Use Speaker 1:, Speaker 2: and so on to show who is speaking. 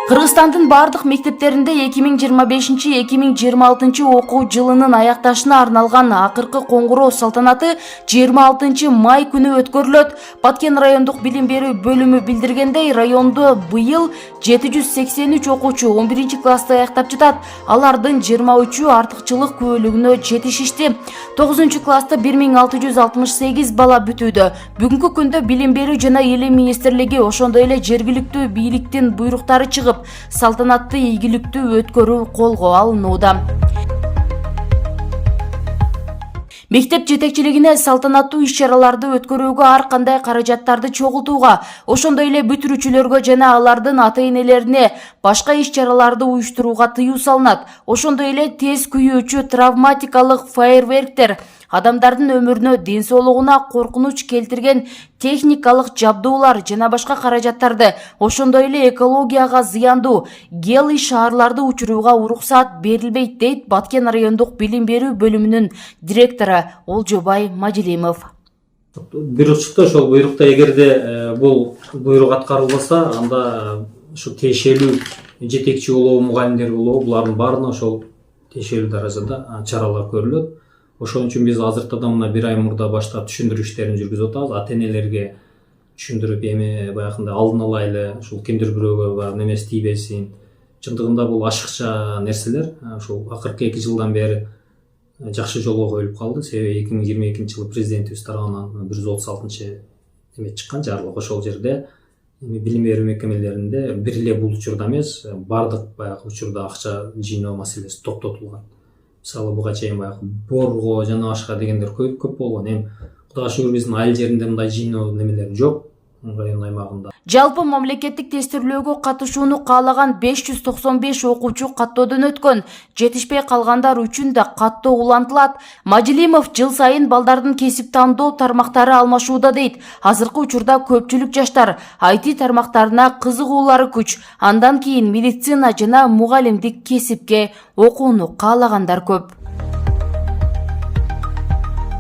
Speaker 1: Кыргызстандын бардык мектептеринде 2025-2026 окуу жылынын аякташына арналган акыркы коңгуроо салтанаты 26 май күнү өткөрүлөт. Баткен райондук билим берүү бөлүмү билдиргендей, райондо быйыл 783 окуучу 11-классты аяктап жатат. Алардын 23-ü артыкчылык күбөлүгүнө жетишишти. 9-класста 1668 бала бүтүүдө. Бүгүнкү күндө билим берүү жана илим министрлиги, ошондой эле жергиликтүү бийликтин буйруктары чыгып, салтанатты ийгиликтүү өткөрүү колго алынууда. Мектеп жетекчилигине салтанаттуу иш-чараларды өткөрүүгө ар кандай каражаттарды чогултууга, ошондой эле бүтүрүүчүлөргө жана алардын ата-энелерине башка иш-чараларды уюштурууга тыюу салынат. Ошондой эле тез күйүүчү травматикалык фейерверктер, адамдардын өмүрүнө, ден соолугуна коркунуч келтирген техникалык жабдуулар жана башка каражаттарды, ошондой эле экологияга зыяндуу гелий шаарларды учурууга уруксат берилбейт, дейт Баткен райондук билим берүү бөлүмүнүн директору Олжобай Мажилимов.
Speaker 2: Буйрук чыкты, ошол буйрукта эгерде бул буйрук аткарылбаса, анда ушу тиешелүү жетекчи болобу, мугалимдер болобу, булардын баарына ошол тиешелүү даражада чаралар көрүлөт. Ошон үчүн биз азыртадан мына 1 ай мурда баштап түшүндүрүү иштерин жүргүзүп атабыз. Ата-энелерге түшүндүрүп, эми баягындай алдын ала эле ушул кимдир бирөөгө баягы немеси тийбесин. Чындыгында бул ашыкча нерселер. Ушул акыркы 2 жылдан бери жакшы жолго коюлуп калды. Себеби 2022-жылы президентибиз тарабынан 136 эме чыккан жарлык. Ошол жерде билим берүү мекемелеринде бир эле бул учурда эмес, бардык баягы учурда акча жыйноо маселеси токтотулган. Мисалы буга чейин баягы борго жана башка дегендер көп болгон. Эми Кудайга шүгүр биздин айыл жеринде мындай жыйноо немелери жок. Район аймагында.
Speaker 1: Жалпы мамлекеттик тестирлөөгө катышууну каалаган 595 окуучу каттоодон өткөн. Жетишпей калгандар үчүн да каттоо улантылат. Мажилимов жыл сайын балдардын кесип тандоо тармактары алмашууда, дейт. Азыркы учурда көпчүлүк жаштар IT тармактарына кызыгуулары күч. Андан кийин медицина жана мугалимдик кесипке окууну каалагандар көп.